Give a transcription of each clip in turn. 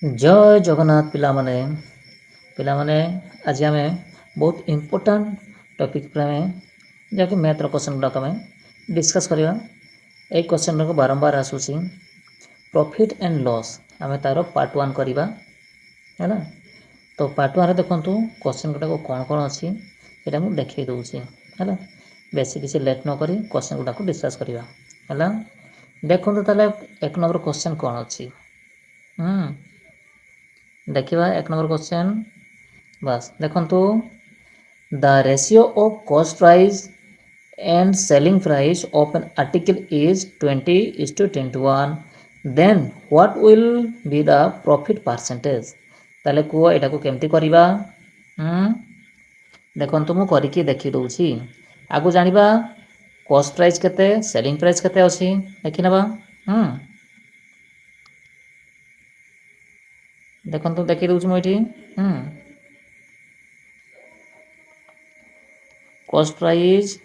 जय जगन्नाथ पिला माने आज आम बहुत इम्पोर्टाट टॉपिक पर जहाँकि मैथ्र क्वेश्चन गुड़ाक आम डिस्कस करवा। एक क्वेश्चन को बारंबार आसूसी प्रॉफिट एंड लॉस आम तार पार्ट 1 करवा है। तो पार्ट 1 देखु क्वेश्चन गुड़ाक कौन कौन अच्छी से मुझे देखी दूसरी है। बेसी किसी लेट नक क्वेश्चन गुड़ाक डिस्कस करवा है। देखो ताले एक नंबर क्वेश्चन कौन अच्छी देखा। एक नंबर क्वेश्चन बस देखु the ratio of cost price and selling price of an article is 20:10:1 then what will be the profit percentage. ताले को एटा को केमती करबा देखंतु मु करिके देखि दउछि। आगु जानिबा कॉस्ट प्राइस केते सेलिंग प्राइस केते अछि देखि नबा। देखो देखी दूसरी मुझे कॉस्ट प्राइस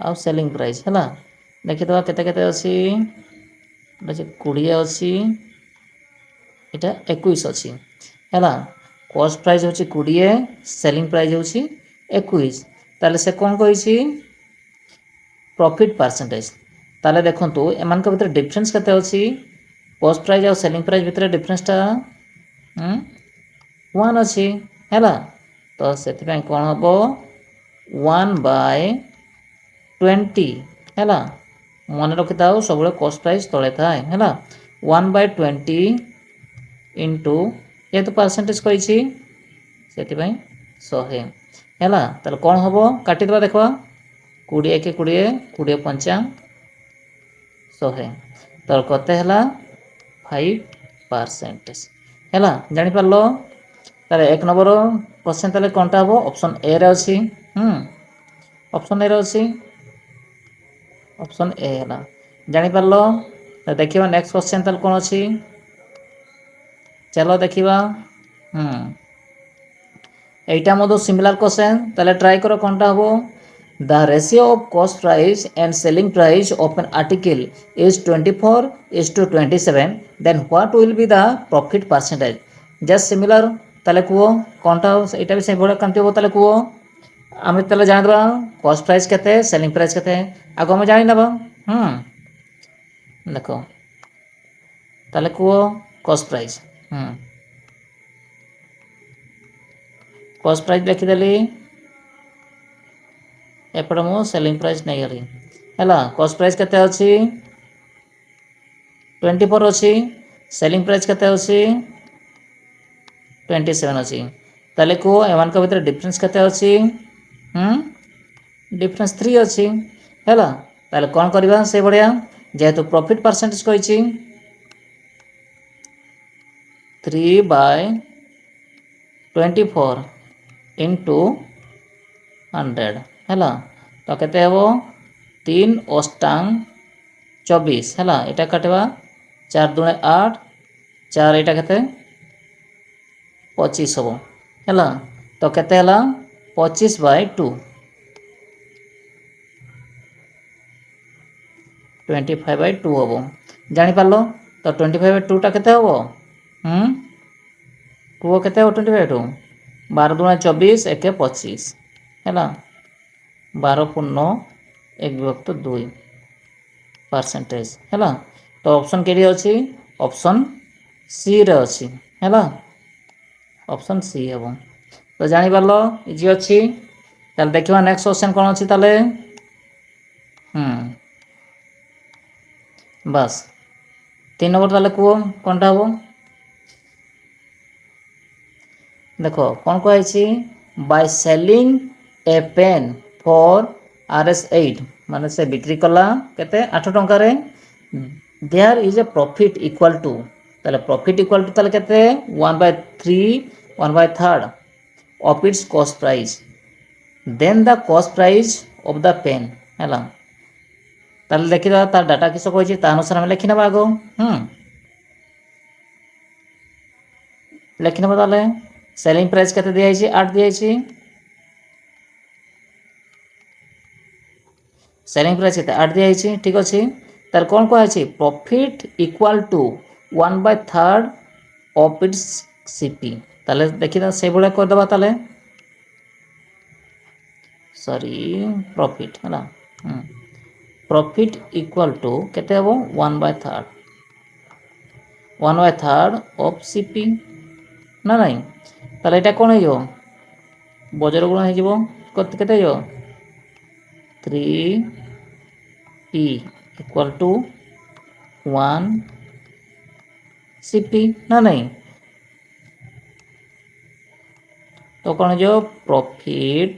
आउ सेलिंग प्राइस है देखीद केते केते अच्छी 20 अच्छी इटा 21 अच्छी है। कॉस्ट प्राइस होची 20 सेलिंग प्राइस होची 21 ताले से कौन कही प्रॉफिट परसेंटेज। ताले देखंतु एमान के भीतर डिफरेंस केते अच्छी कॉस्ट प्राइस और सेलिंग प्राइस भितर डिफरेंसटा 1 अच्छी है। तो से कौन हम 1/20 है मन रखी था सब कॉस्ट प्राइस तले थाए है 1/20 इंटू ये तो परसेंटेज कही से 100 है। कौन हम काटिदेवा देखा 20 के 20 20 पंचा 100 तो कते है 5% है जापर ताले एक नंबर क्वेश्चन ताले कौनटा हम ऑप्शन ए रे अच्छी ऑप्शन ए रे अच्छी ऑप्शन ए है जापर देखिए नेक्स्ट क्वेश्चन ताले कौन अच्छी चलो देखिबा एटा मधु सिमिलर क्वेश्चन ताले ट्राई करो कौनटा हम the ratio of cost price and selling price of an article is 24:27 then what will be the profit percentage. Just similar ताले कुओ कौनटा एटा भी से बड़ा कांति हो ताले कुओ आम ताले जान दबा कॉस्ट प्राइस केते सेलिंग प्राइस केते आगो हम जानि नबा देखो ताले quo cost price cost price लिखि देली एपटे मु सेलिंग प्राइस नहीं गली है। कॉस्ट प्राइस केते अछि 24 अछि सेलिंग प्राइस केते अछि 27 अछि ताले को एमान के भीतर डिफरेंस केते अछि डिफरेंस 3 अछि है। ताले कोन करबा से बढ़िया जेहेतु प्रॉफिट परसेंटेज कहिछि 3/24 इंटू 100 है तो केते हेबो 3 अष्टांग 24 है यहाँ काटवा 4 दूने 8 4 यहाँ केते 25 हम है तो केते हला 25/2 25/2 हम जापर तो 25/2 टा केते हम कुओ केते 25/2 12 दूने 24 1 25 है 12 पूर्ण 1/2 परसेंटेज है। तो ऑप्शन के अच्छी ऑप्शन सी रे अच्छी है ऑप्शन सी हम तो जापर इजी अच्छी ताले देखा नेक्स्ट क्वेश्चन कौन अच्छी ताले बस 3 नंबर ताले कुओ कौनटा हम देखो कौन कही by selling a pen for RS8 माने से बिक्री कला केते 8 टंका रे there is a profit equal to ताले प्रॉफिट इक्वल टू ताले केते 1/3 1/3 of its cost price then the cost price of the pen है ताले देखिदा तार डाटा किस कहि ता अनुसार हम लिखि नबा आगो लिखि नबा ताले सेलिंग प्राइस केते दिया छि 8 दिया छि सेलिंग प्राइस केते 8 दिया छि ठीक अछि तार कोन कहै छि profit equal to 1/3 of its CP তাহলে দেখি না সেইভাবে করে দেবা তাহলে সরি প্রফিট হলা প্রফিট ইকুয়াল টু কেতে হব 1/3 অফ CP না নাই তাহলে এটা কোন হইব বজর গুণ হয়ে যাব কেতে হইব 3P ইকুয়াল টু 1 CP না নাই তো কোন হয়ে যাব প্রফিট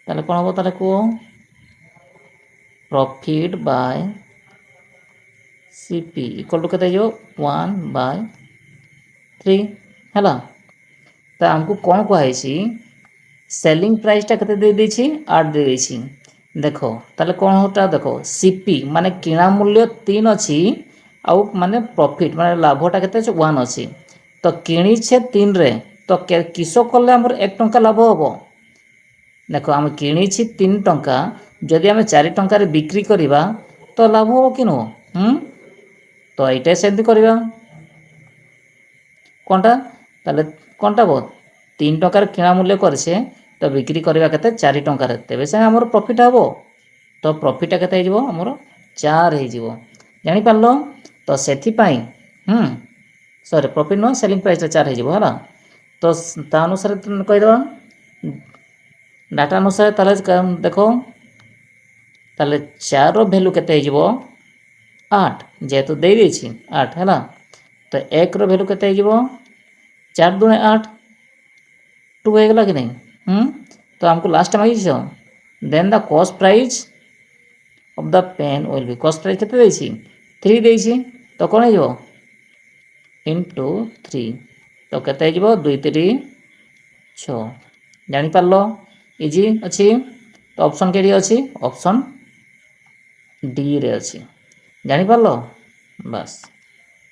তাহলে কোন হবো তাহলে কো profit by CP equal to কেতে যাব 1/3 ହେଲା তো ଆମକୁ କ'ଣ କୁହାହେଇଛି ସେଲିଂ ପ୍ରାଇସ୍ଟା କେତେ ଦେଇଦେଇଛି 8 ଦେଇଦେଇଛି ଦେଖ ତାହେଲେ କ'ଣ ହେଉଟା ଦେଖ CP ମାନେ କିଣା ମୂଲ୍ୟ 3 ଅଛି ଆଉ ମାନେ ପ୍ରଫିଟ୍ ମାନେ ଲାଭଟା କେତେ ଅଛି 1 ଅଛି ତ କିଣିଛେ 3ରେ ତ କିସ କଲେ ଆମର 1 ଟଙ୍କା ଲାଭ ହେବ ଦେଖ ଆମେ କିଣିଛି 3 ଟଙ୍କା ଯଦି ଆମେ 4 ଟଙ୍କାରେ ବିକ୍ରି କରିବା ତ ଲାଭ ହେବ କି ନୁହଁ ତ ଏଇଟା ସେମିତି କରିବା কোনটা তাহলে কোনটা হব 3 টাকার কিনা মূল্য করেছে তো বিক্রি করিবা কেতে 4 টাকার তেবে সে আমার প্রফিট হবো তো প্রফিটটা কেতে হইব আমার 4 হইଯିব জানি পারলো তো সেথি পাই সরি প্রফিট নো সেলিং প্রাইসটা 4 হইଯିব হলা তো তা অনুসারে কই দেবা ডাটা অনুসারে তাহলে দেখো তাহলে 4 র ভ্যালু কেতে হইଯିব 8 যেহেতু দেই দিয়েছি 8 হলা তো 1 র ভ্যালু কেতে হইଯିব 4 दूने 8 2 हो गला कि नहीं तो हमको last time I then the cost price of the pen will be cost price केते देछि 3 देछि तो कोन हो इनटू 3 तो केते हो 2 3 6 जानि पारलो इजी अछि तो ऑप्शन केडी अछि ऑप्शन डी रे अछि जानि पारलो बस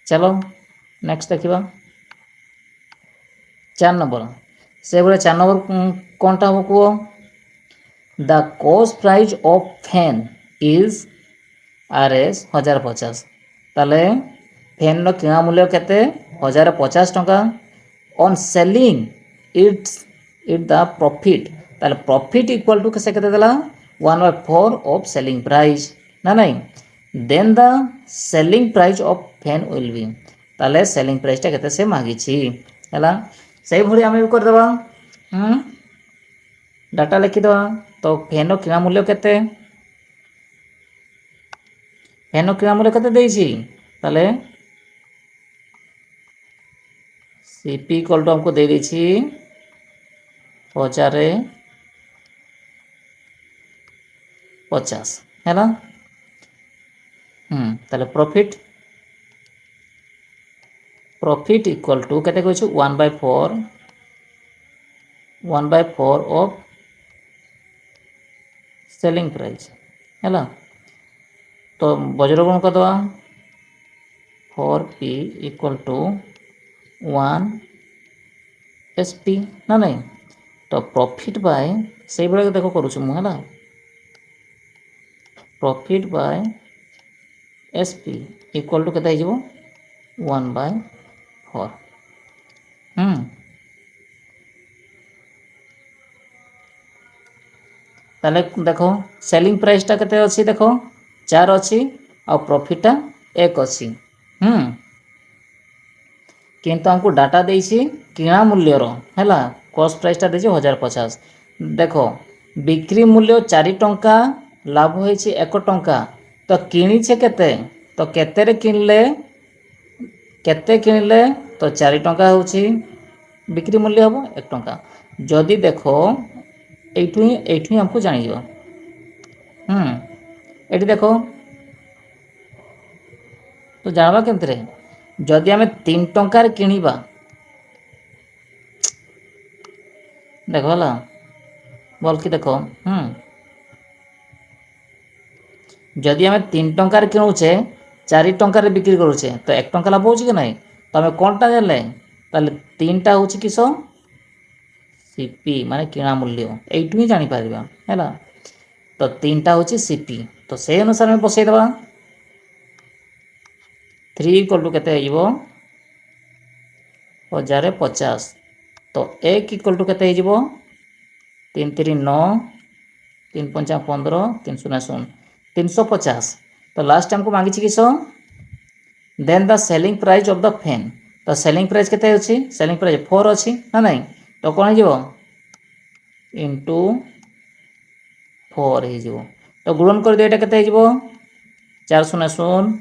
चलो नेक्स्ट देखिबा 4 नंबर से बोले 4 नंबर कौनटा हम को the cost price of fan is RS 1050 ताले फैन नो किना मूल्य केते 1050 टका on selling it the profit ताले प्रॉफिट इक्वल टू कैसे केते देला 1/4 ऑफ सेलिंग प्राइस ना नहीं then the selling price of fan will be ताले सेलिंग प्राइसटा केते से मागी छी हला सही भली आम भी करदे डाटा लिखिद तो फैन किना मूल्य केते फैन किना मूल्य केते देछि ताले CP इक्वल टू हमको दे देछि 1050 है ना ताले प्रॉफिट इक्वल टू केते कहै छै 1/4 ऑफ सेलिंग प्राइस हैला तो बजर गुण कर दवा 4P इक्वल टू 1 SP ना नहीं तो प्रॉफिट बाय से बळे देखो करू छु मु हैला profit by SP equal to केते हिजबो 1/4 ताले देखो सेलिंग प्राइसटा केते अछि देखो 4 अछि और प्रॉफिटटा 1 अछि किंतु हमको डाटा देछि किना मूल्य रो हैला कॉस्ट प्राइसटा देछि 1050 देखो बिक्री मूल्य 4 टंका लाभ होइछि 1 टंका तो किनी छे केते तो केते रे किनले तो 4 टंका होछि बिक्री मूल्य हबो 1 टंका जदि देखो एठू हमको जानि जो एठी देखो तो जानबा केमते रे जदि हमें 3 टंकार किनिबा देखो हला बोल कि देखो जदि हमें 3 टंकार किनुचे 4 टंकार बिक्री करूचे तो 1 टंका लाभ होछि कि नहीं तो हमें कोनटा जानले ताले 3टा होछि किसो CP माने किना मूल्य एठू ही जानि पारिबा हैला तो 3टा होची सीपी तो से अनुसार में बसई दबा 3 इक्वल टू केते हो 1050 तो 1 इक्वल टू केते हो 3 3 9 3 5 15 3 0 0 350 तो लास्ट टाइम को मांगी किस then the selling price of the fan तो सेलिंग प्राइस केते होची सेलिंग प्राइस 4 अछि ना नहीं तो कोन हो जिवो इनटू 4 हो जिवो तो गुणन कर दे एटा केते हो जिवो 4 0 0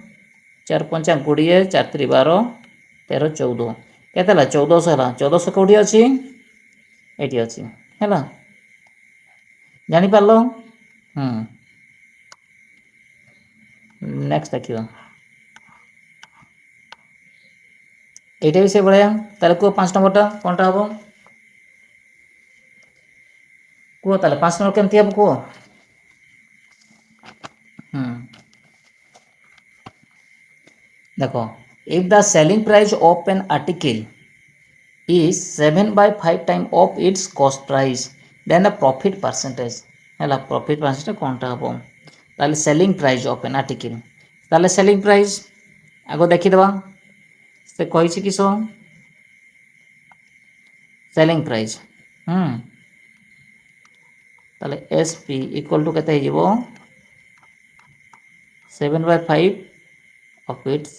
4 5 20 4 3 12 13 14 केते हला 1400 हला 1400 कोठी अछि एटी अछि हला जानि पारलो नेक्स्ट देखियो एटा भी से बढिया ताले को 5 नंबरटा कोनटा हबो को ताले 5 नंबर केमति हबो को देखो if the selling price of an article is 7/5 time of its cost price then the profit percentage हैला profit percentage कोनटा हबो ताले selling price of an article ताले selling price आगो देखि दबा से कहिछि किसो selling price ताले SP equal to केते हिजबो 7/5 of its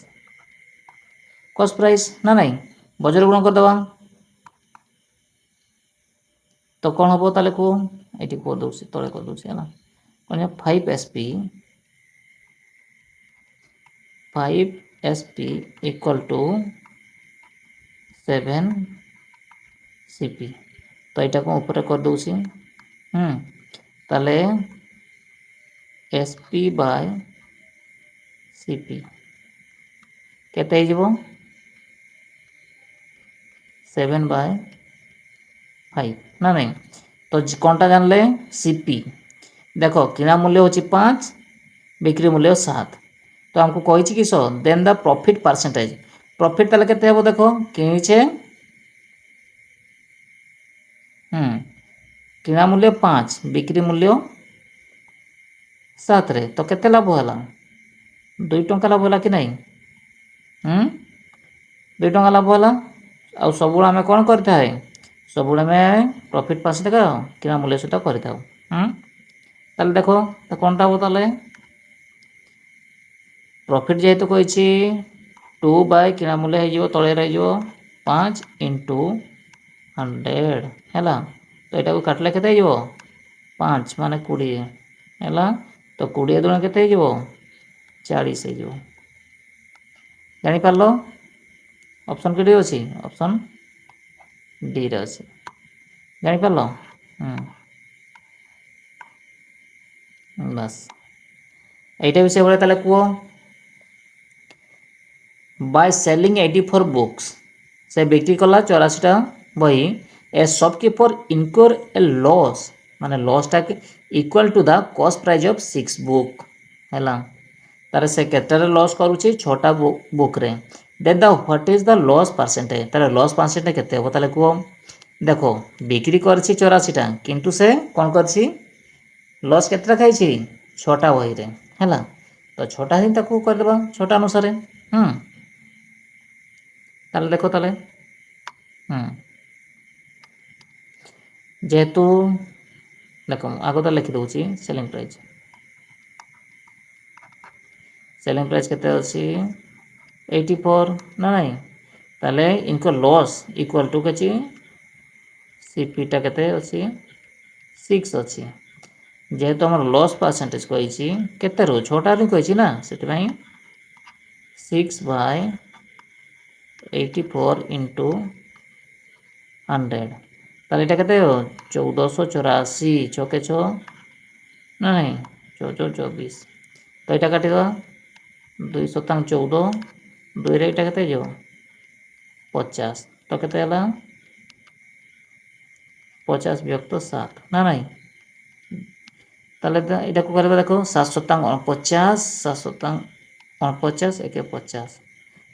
cost price ना नहीं बजर गुण कर दबा तो कौन हम ताले को एटी को दोसी तळे को दोसी हला कोन 5SP इक्वल टू 7 CP तो एटा को ऊपर कर दोसी ताले SP बाय CP केते हिजबो 7/5 ना नहीं तो कोनटा जानले CP देखो किना मूल्य होची 5 बिक्री मूल्य 7 तो हमको कहिछि किसो then the profit percentage profit ताले केते हेबो देखो किनिछे किना मूल्य 5 बिक्री मूल्य 7 रे तो केते लाभ होला 2 टंका लाभ होला कि नहीं 2 टंका लाभ होला आ सबुला हमें कोन करता है सबुला में प्रॉफिट परसेंटेज का किना मूल्य सहित करता ताले देखो तो कोनटा हो ताले प्रॉफिट जेहेतु कहिछि 2 बाय किना मूल्य हे जिवो तळे रहि जिवो 5 into 100 हैला तो एटा को काटले केते हे जिवो 5 माने 20 हैला तो 20 दुना केते हे जिवो 40 हे जिवो जानि पारलो ऑप्शन केडी अछि ऑप्शन डी रे अछि जानि पारलो बस एटा विषय बळे ताले को by selling 84 books से बिक्री कला 84टा बही a shopkeeper incur a loss माने लॉस टा equal to the cost price of 6 book हैला तारे से केतरे लॉस करूची 6टा बुक रे then the what is the loss percentage तारे लॉस परसेंटेज केते हो ताले को देखो बिक्री करछि 84टा किंतु से कोन करछि लॉस केतरा खाइछि 6टा बही रे हैला तो 6टा ही ताकू कर देबा 6टा अनुसार ताले देखो ताले जेहेतु देखो आगो तो लिखि दउची सेलिंग प्राइस केते अछि 84 ना नहीं ताले इनको लॉस इक्वल टू कछि सीपी टा केते अछि 6 अछि जेहेतु हमर लॉस परसेंटेज कहिछि केते रो छोटा रे कहिछि ना सेति भाई 6/84 into 100 ताले एटा केते हो 1484 छके 6 ना नहीं 24 तो एटा काटि दो 2 शतांग 14 2 रे एटा केते जो 50 तो केते हला 50 विभक्त 7 ना नहीं ताले एटा को करबा देखो 7 शतांग 49 7 शतांग 49 1 50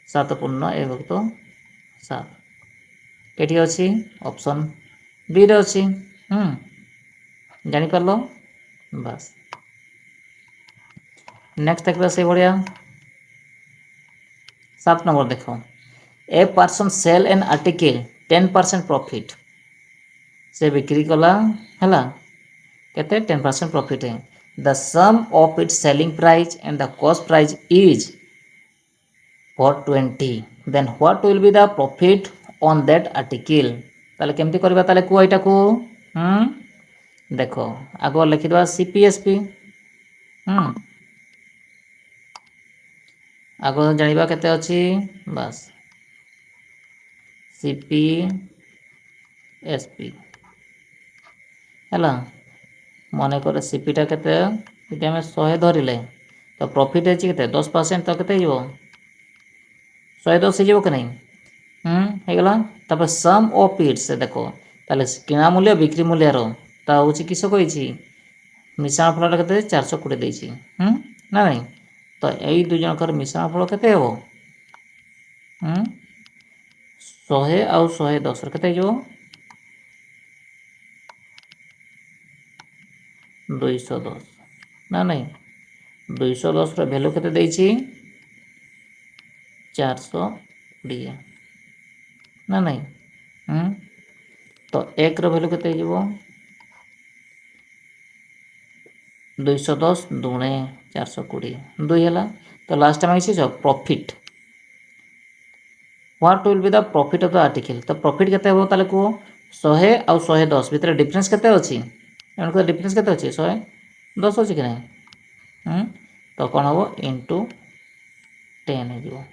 7 पूर्ण 1 विभक्त 7 केटी अछि ऑप्शन बी रे अछि जानि पारलो बस नेक्स्ट देखिए से भाया 7 नंबर देख a person sell an article 10% profit से बिक्री कला है केते 10% प्रॉफिट है the sum of its selling price and the cost price is 420 then what will be the profit on that article ताले केमती करबा ताले को एटा को देखो आगो लिखि दवा सीपीएसपी आगो जानिबा केते अछि बस सीपीएसपी हैला मन कर सीपीटा केते ये आम 100 धरिले तो प्रॉफिट है केते 10% तो केते हो 110 हो कि नहीं गला तब सम ऑफ इट्स देखो ताले किना मूल्य बिक्री मूल्य रो ता होची किस कहिछि मिश्रण फल केते 420 देछि ना नहीं तो यही दुई जनकर मिश्रण फल केते हो 100 आउ 110 केते हो 210 ना नहीं 210 रो वैल्यू केते देछि 420 ना नहीं तो 1 रो वैल्यू केते हो 210 दुणे 420 2 है तो लास्ट टाइम आइए profit what will be the profit of the article तो प्रॉफिट केते हो ताले को 100 आउ 110 भितर डिफरेंस केते अछि एनको डिफरेंस केते अछि 110 अछि कि नहीं तो कौन हम इंटू 10 हो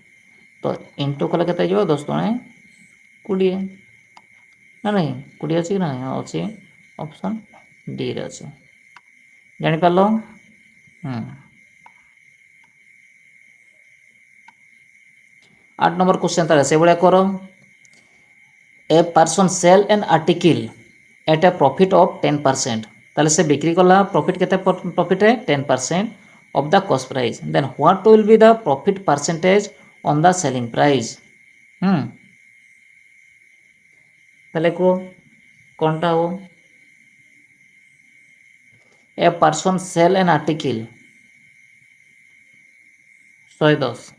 तो इंटू कले केते हो 10 दुणे 20 ना नहीं 20 अछि कि नहीं अछि ऑप्शन डी रे अछि जानि पालो 8 नंबर क्वेश्चन तारे से भाया कर a person sell an article at a profit of 10% ताले से बिक्री कला प्रॉफिट केते प्रॉफिट है 10% of the cost price then what will be the profit percentage on the selling price ताले को कोनटा हो a person sell an article 110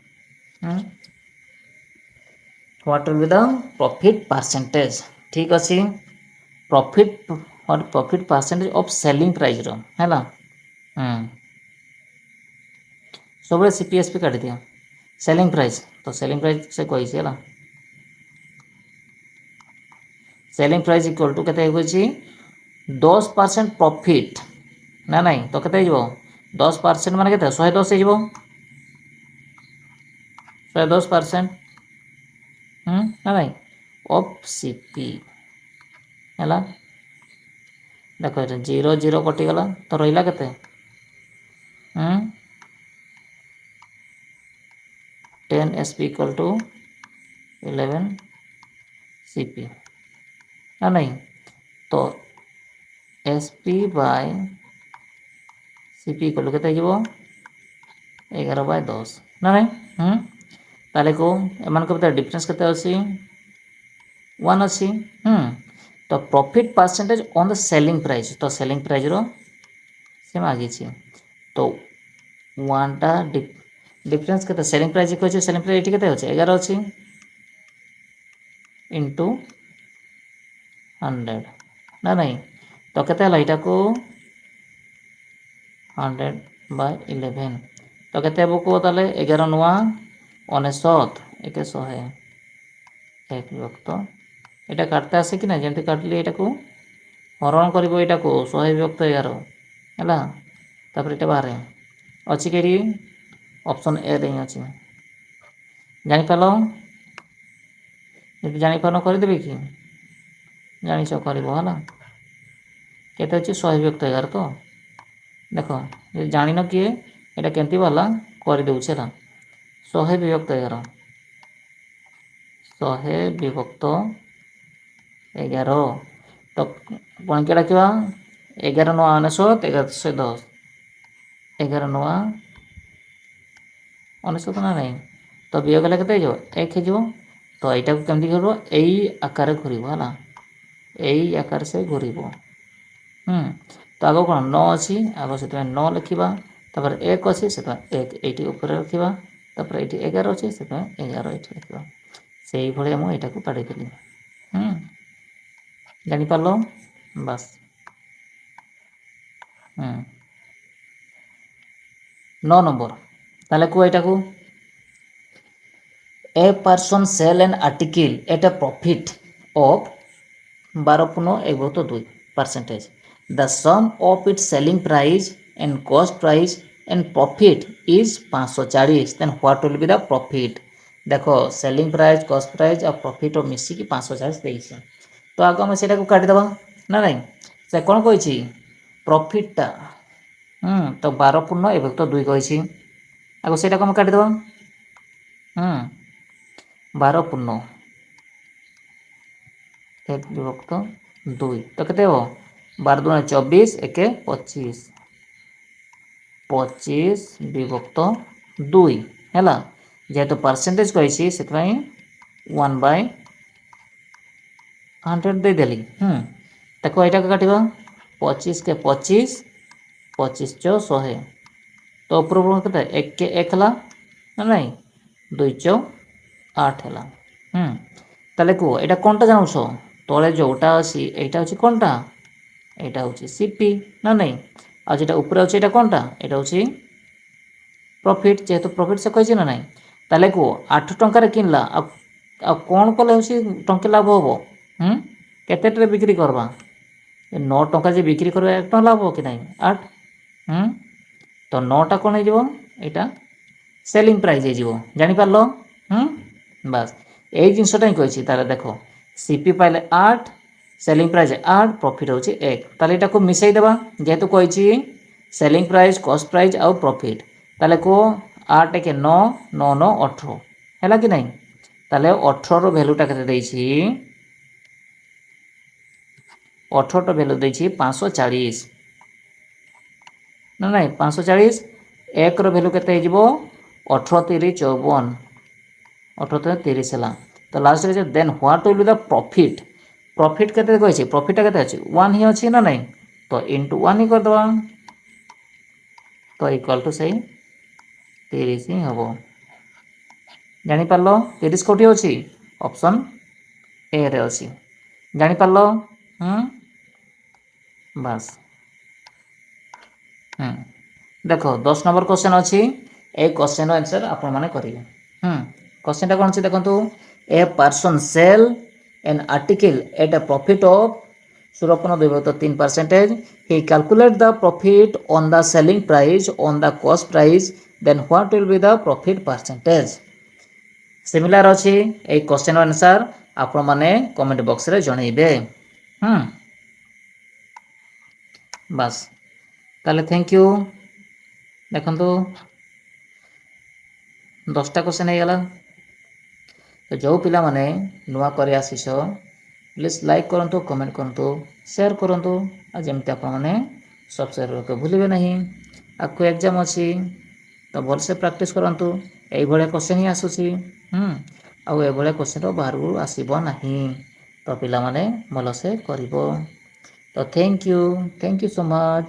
what will be the profit percentage ठीक अच्छे प्रॉफिट और profit percentage of selling price रो हैला सब सीपीएसपी काट दिया सेलिंग प्राइस तो सेलिंग प्राइस से कही है सेलिंग प्राइस इक्वल टू केते होछि 10% प्रॉफिट ना नहीं तो केते हो 10% माने केते 110 हो 110% ना नहीं ऑफ सीपी हैला देखो 0 0 कटिगला तो रहिला केते 10 SP इक्वल टू 11 CP ना नहीं तो SP by CP equal to केते जीवो 11/10 ना नहीं ताले को एमान को बता डिफरेंस केते अछि 1 अछि तो profit percentage on the selling price तो सेलिंग प्राइस रो से मागी छी तो 1 टा डिफरेंस केते सेलिंग प्राइस को अछि सेलिंग प्राइस एठी केते अछि 11 अछि इनटू 100 ना नहीं तो केते हला एटा को 100/11 तो केते हेबो को ताले 11 नुआ 99 100 एक विभक्त এটা কাটতে আসে কি না যেমতি কাটলি এটাকে হরণ করিব এটাকে 100 বিভক্ত 11 ହେଲା তারপরে এটা বাহারে ଅଛି কেরি অপশন এ রে ଅଛି জানি পালো যদি জানি পানো করে দেবে কি জানিছ করিব ହେଲା কেতে ଅଛି 100 বিভক্ত 11 তো দেখো যদি জানি ন কি এটা কেমতি বালা করে দেউছে ହେଲା 100 বিভক্ত 11 100 বিভক্ত 11 तो पुणी के रखा 11 नुआ 99 1110 11 नुआ 99 ना नहीं तो वियोग गले केते जो 1 हे जो तो एटा को केमती करबो एई आकार घुरिबो हला एई आकार से घुरिबो तो आगो कोन 9 अछि आगो से 9 लिखिबा ତାପରେ 1 ଅଛି ସେଥିପାଇଁ 1 ଏଇଠି ଉପରେ ରଖିବା। ତାପରେ ଏଇଠି 11 ଅଛି ସେଥିପାଇଁ 11 ଏଇଠି ରଖିବା। ସେଇଭଳିଆ ମୁଁ ଏଇଟାକୁ କାଢ଼ିଦେଲି। ଜାଣିପାରିଲ? ବାସ୍। 9 ନମ୍ବର ତାହେଲେ କୁହ ଏଇଟାକୁ A person sell an article at a profit of 12.2%. The sum of its selling price and cost price and profit is 540. Then what will be the profit? देखो सेलिंग प्राइस कॉस्ट प्राइस और profit मिसिकी 540 देइछे तो आगे हम सेटा को काटी दबा ना नहीं से कोन कहिछि प्रॉफिटटा तो 12 पूर्ण एबे तो 2 कहिछि आगो सेटा को हम काटी दबा 12 पूर्ण 1 विभक्त 2 तो केते हो 12 दूना 24 1 25 25 विभक्त 2 हैला जेहेतु परसेंटेज कहिछि सेतପାଇଁ 1/100 दे देली ताको एटा को काटिबा 25 के 25 25 चौ 100 तो ऊपर केते 1 के 1 हला ना नहीं 2 चौ 8 हला ताले को एटा कोनटा जानुछो तळे जोटा अछि एटा अछि कोनटा एटा होछि सीपी ना नहीं आ जेटा ऊपर अछि एटा कोनटा एटा होछि प्रॉफिट जेहेतु प्रॉफिट से कहिछि ना नहीं ताले को 8 टंका रे किनला आ कोन कले होछि टंके लाभ होबो केते टे बिक्री करबा 9 टंका जे बिक्री करबा 1 टंका लाभ हो कि नहीं 8 तो 9 टा कोन हे जिवो एटा सेलिंग प्राइस हे जिवो जानि पारलो बस এই জিনিসটাই কইছি তাহলে দেখো সিপি পাইলে 8 সেলিং প্রাইস 8 প্রফিট হচ্ছে 1 তাহলে এটাকে মিশাই দেবা যেহেতু কইছি সেলিং প্রাইস কস্ট প্রাইস আর প্রফিট তাহলে কো 8 के 9 9 9 18 हैला कि नहीं তাহলে 18 रो ভ্যালুটা কেতে দেইছি 18 रो ভ্যালু দেইছি 540 না নাই 540 1 रो ভ্যালু কেতে हे जिवो 18 3 54 18 30 ହେଲା तो लास्ट रे then what will be the profit profit केते कहिछि प्रॉफिट केते अछि 1 ही अछि ना नहीं तो इनटू 1 ही कर दवा तो इक्वल टू सही 30 ही हबो जानि पारलो 30 कोठी अछि ऑप्शन ए रे अछि जानि पारलो बस देखो 10 नंबर क्वेश्चन अछि ए क्वेश्चन रो आंसर आपण माने करिवे क्वेश्चन टा कोन छै देखंतु a person sell an article at a profit of 0.23%. He calculate the profit on the selling price on the cost price. Then what will be the profit percentage? Similar अछि ए question answer आपण माने comment box रे जणाइबे बस ताले thank you देखंतु 10टा question हे गला तो जो पिला माने नुआ करे आसीछ प्लीज लाइक करंतु कमेंट करंतु शेयर करंतु आ जेमते आपण माने सब्सक्राइब के भूलिबे नहीं आको एग्जाम अछि तो भल से प्रैक्टिस करंतु एई भले क्वेश्चन ही आसुची आ ए भले क्वेश्चन रो बाहर आसीबो नहीं तो पिला माने भल से करिवो तो थैंक यू सो मच।